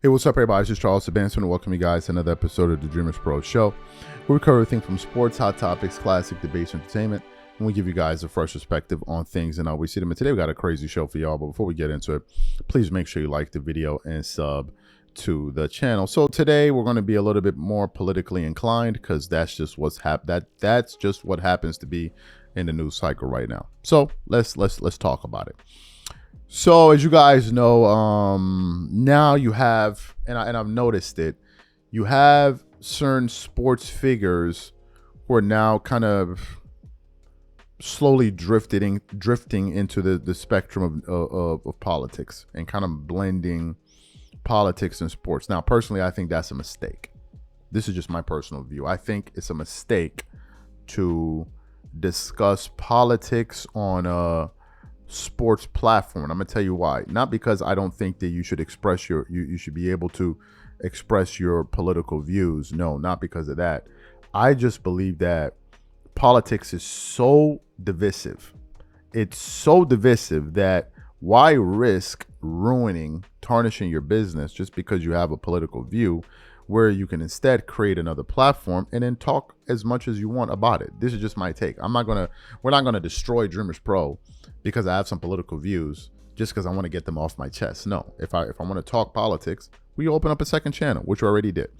Hey, what's up, everybody? This is Charles Sebastian, and welcome you guys to another episode of the Dreamers Pro Show, where we cover everything from sports, hot topics, classic debates, entertainment, and we give you guys a fresh perspective on things and how we see them. And today we got a crazy show for y'all, but before we get into it, please make sure you like the video and sub to the channel. So today we're going to be a little bit more politically inclined because that's just what's that's just what happens to be in the news cycle right now. So let's talk about it. So as you guys know, now you have, and I've noticed it, you have certain sports figures who are now kind of slowly drifting into the spectrum of politics and kind of blending politics and sports. Now, personally, I think that's a mistake. This is just my personal view. I think it's a mistake to discuss politics on a sports platform. I'm gonna tell you why. Not because I don't think that you should express you should be able to express your political views. No, not because of that. I just believe that politics is so divisive. It's so divisive that why risk tarnishing your business just because you have a political view, where you can instead create another platform and then talk as much as you want about it. This is just my take. We're not gonna destroy Dreamers Pro because I have some political views just because I want to get them off my chest. No, if I want to talk politics, we open up a second channel, which we already did.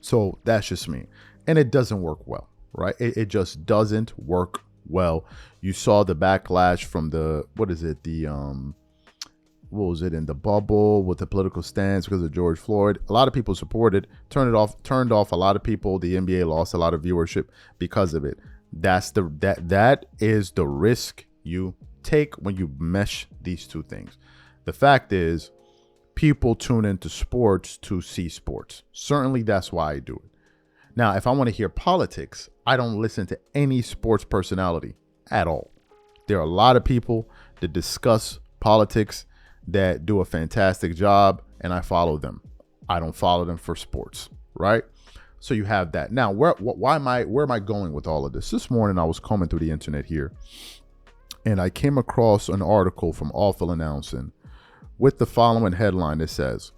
So that's just me. And it doesn't work well, right? It just doesn't work well. You saw the backlash from what was it in the bubble with the political stance because of George Floyd. A lot of people supported, turned off a lot of people. The NBA lost a lot of viewership because of it. That is the risk you take when you mesh these two things. The fact is, people tune into sports to see sports. Certainly that's why I do it. Now, if I want to hear politics, I don't listen to any sports personality at all. There are a lot of people that discuss politics that do a fantastic job, and I follow them. I don't follow them for sports, right? So you have that. Now, where am I going with all of this? This morning I was combing through the internet here, and I came across an article from Awful Announcing with the following headline that says,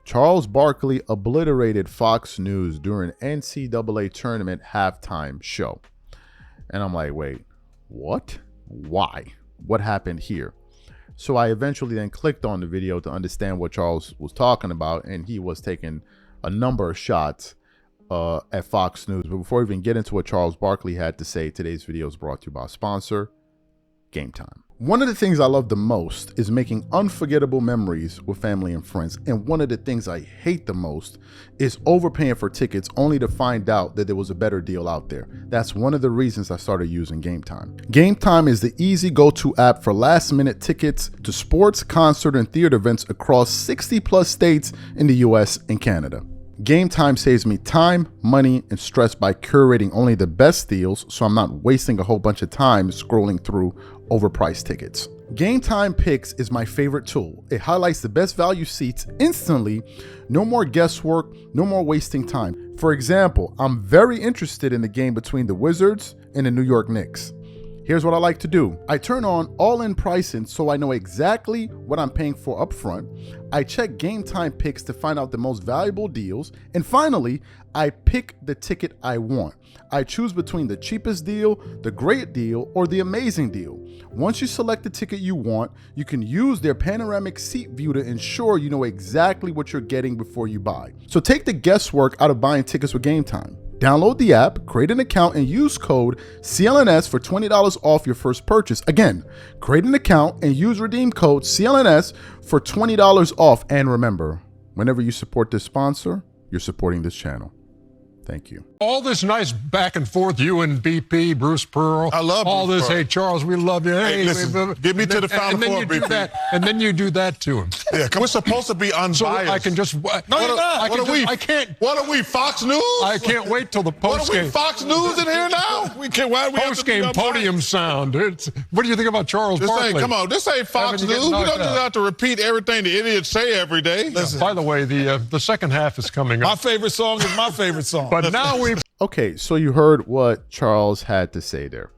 Charles Barkley obliterated Fox News during NCAA tournament halftime show. And I'm like, wait, what? Why? What happened here? So I eventually then clicked on the video to understand what Charles was talking about, and he was taking a number of shots at Fox News. But before we even get into what Charles Barkley had to say, today's video is brought to you by our sponsor, Game Time. One of the things I love the most is making unforgettable memories with family and friends. And one of the things I hate the most is overpaying for tickets only to find out that there was a better deal out there. That's one of the reasons I started using Game Time. Game Time is the easy go-to app for last-minute tickets to sports, concert, and theater events across 60+ states in the US and Canada. Game Time saves me time, money, and stress by curating only the best deals, so I'm not wasting a whole bunch of time scrolling through overpriced tickets. Game Time Picks is my favorite tool. It highlights the best value seats instantly. No more guesswork, no more wasting time. For example, I'm very interested in the game between the Wizards and the New York Knicks. Here's what I like to do. I turn on all-in pricing so I know exactly what I'm paying for upfront. I check Game Time Picks to find out the most valuable deals. And finally, I pick the ticket I want. I choose between the cheapest deal, the great deal, or the amazing deal. Once you select the ticket you want, you can use their panoramic seat view to ensure you know exactly what you're getting before you buy. So take the guesswork out of buying tickets with Game Time. Download the app, create an account, and use code CLNS for $20 off your first purchase. Again, create an account and use redeem code CLNS for $20 off. And remember, whenever you support this sponsor, you're supporting this channel. Thank you. All this nice back and forth, you and BP, Bruce Pearl. I love all Bruce this. Pearl. Hey, Charles, we love you. Hey, listen, get me to the Final Four, BP. And then you do that to him. Yeah, we're supposed to be unbiased. So I can just. No, you're not. I can't. What are we, Fox News? I can't wait till the post game. What are we, Fox News in here now? We can't. Why do we post game podium sound? What do you think about Charles Barkley? Come on, this ain't Fox News. We don't just have to repeat everything the idiots say every day. Listen. By the way, the second half is coming up. My favorite song is my favorite song. But now we've. Okay, so you heard what Charles had to say there.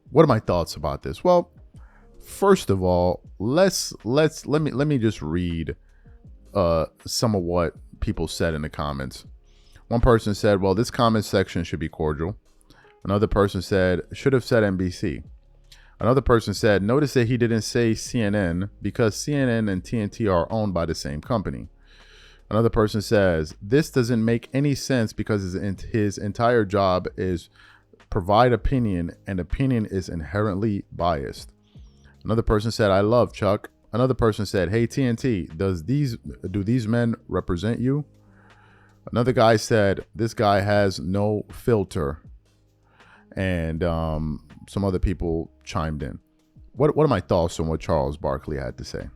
What are my thoughts about this? Well, first of all, let me just read some of what people said in the comments. One person said, well, this comment section should be cordial. Another person said, should have said NBC. Another person said, notice that he didn't say CNN because CNN and TNT are owned by the same company. Another person says, this doesn't make any sense because his entire job is provide opinion, and opinion is inherently biased. Another person said, I love Chuck. Another person said, hey, TNT, do these men represent you? Another guy said, this guy has no filter. And some other people chimed in. What are my thoughts on what Charles Barkley had to say?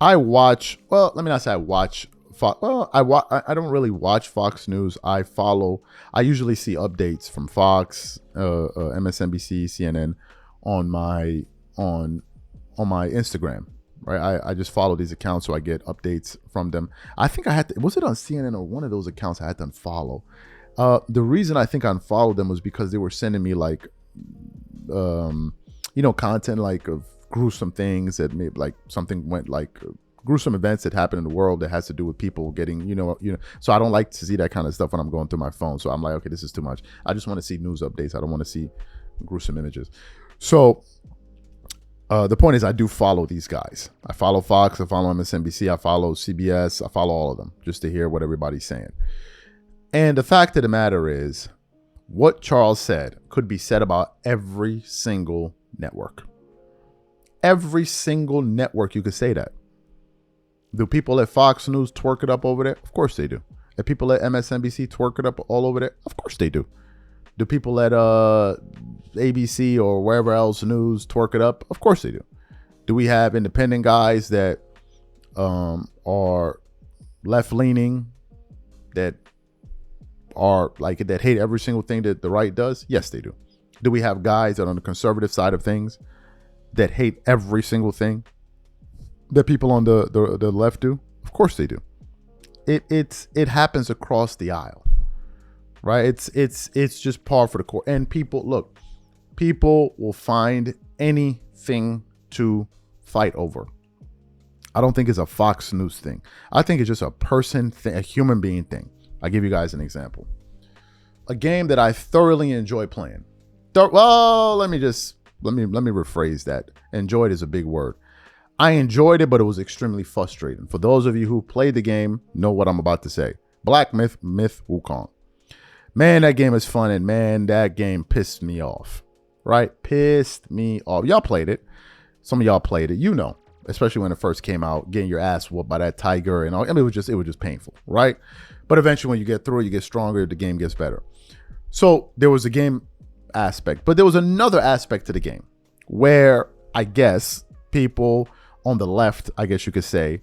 I watch, well, let me not say I watch Fox. Well, I don't really watch Fox News. I usually see updates from Fox, MSNBC, CNN on my Instagram. Right, I just follow these accounts so I get updates from them. I think I had to, was it on CNN or one of those accounts I had to unfollow? The reason I think I unfollowed them was because they were sending me like, content like of gruesome things that maybe like something went like gruesome events that happen in the world that has to do with people getting, So I don't like to see that kind of stuff when I'm going through my phone. So I'm like, okay, this is too much. I just want to see news updates. I don't want to see gruesome images. So. The point is I do follow these guys. I follow Fox, I follow MSNBC, I follow CBS, I follow all of them just to hear what everybody's saying. And the fact of the matter is what Charles said could be said about every single network. Every single network you could say that. Do people at Fox News twerk it up over there? Of course they do. Do people at MSNBC twerk it up all over there? Of course they do. Do people at ABC or wherever else news twerk it up? Of course they do. Do we have independent guys that are left-leaning, that are like that hate every single thing that the right does? Yes, they do. Do we have guys that are on the conservative side of things that hate every single thing that people on the left do? Of course they do. It happens across the aisle. Right, it's just par for the course. And people will find anything to fight over. I don't think it's a Fox News thing. I think it's just a person thing, a human being thing. I'll give you guys an example. A game that I thoroughly enjoy playing. Well, let me rephrase that. Enjoyed is a big word. I enjoyed it, but it was extremely frustrating. For those of you who played the game, know what I'm about to say. Black Myth Wukong. Man, that game is fun, and man, that game pissed me off. Right? Pissed me off. Y'all played it. Some of y'all played it. Especially when it first came out, getting your ass whooped by that tiger and all. I mean, it was just painful, right? But eventually, when you get through it, you get stronger. The game gets better. So there was a game aspect, but there was another aspect to the game where I guess people on the left, I guess you could say,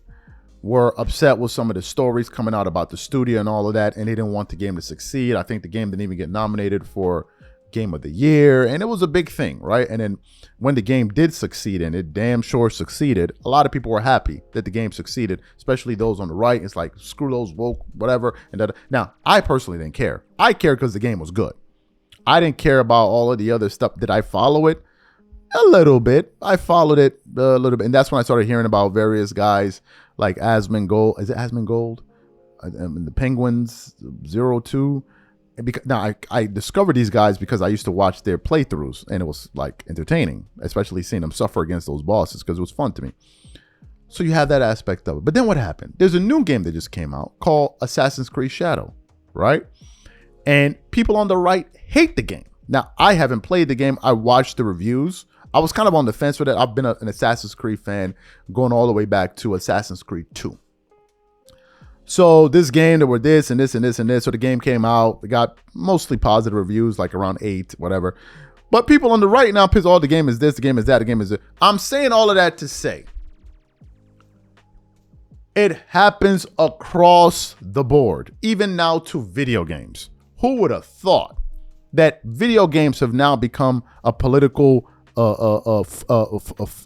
were upset with some of the stories coming out about the studio and all of that, and they didn't want the game to succeed. I think the game didn't even get nominated for Game of the Year, and it was a big thing, right? And then when the game did succeed, and it damn sure succeeded, a lot of people were happy that the game succeeded, especially those on the right. It's like, screw those woke, whatever. And now, I personally didn't care. I cared because the game was good. I didn't care about all of the other stuff. Did I follow it? A little bit. I followed it a little bit, and that's when I started hearing about various guys like Asmongold. Is it Asmongold? And the Penguins 02. Now I discovered these guys because I used to watch their playthroughs, and it was like entertaining, especially seeing them suffer against those bosses because it was fun to me. So you have that aspect of it. But then what happened? There's a new game that just came out called Assassin's Creed Shadow, right? And people on the right hate the game. Now, I haven't played the game. I watched the reviews. I was kind of on the fence with it. I've been an Assassin's Creed fan going all the way back to Assassin's Creed 2. So this game, there were this and this and this and this. So the game came out. It got mostly positive reviews, like around 8, whatever. But people on the right now piss, oh, the game is this, the game is that, the game is this. I'm saying all of that to say it happens across the board, even now to video games. Who would have thought that video games have now become a political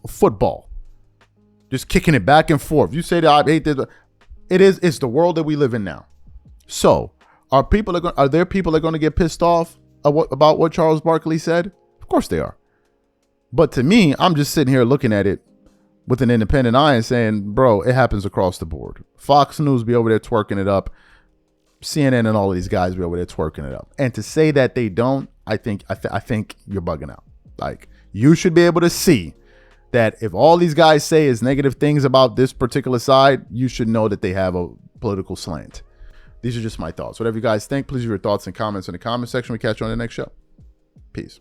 football? Just kicking it back and forth. You say that I hate this. It's the world that we live in now. So are there people that are going to get pissed off? about what Charles Barkley said? Of course they are. But to me, I'm just sitting here looking at it with an independent eye and saying, bro, it happens across the board. Fox News be over there twerking it up. CNN and all of these guys be over there twerking it up. And to say that they don't, I think you're bugging out. Like, you should be able to see that if all these guys say is negative things about this particular side, you should know that they have a political slant. These are just my thoughts. Whatever you guys think, please leave your thoughts and comments in the comment section. We catch you on the next show. Peace.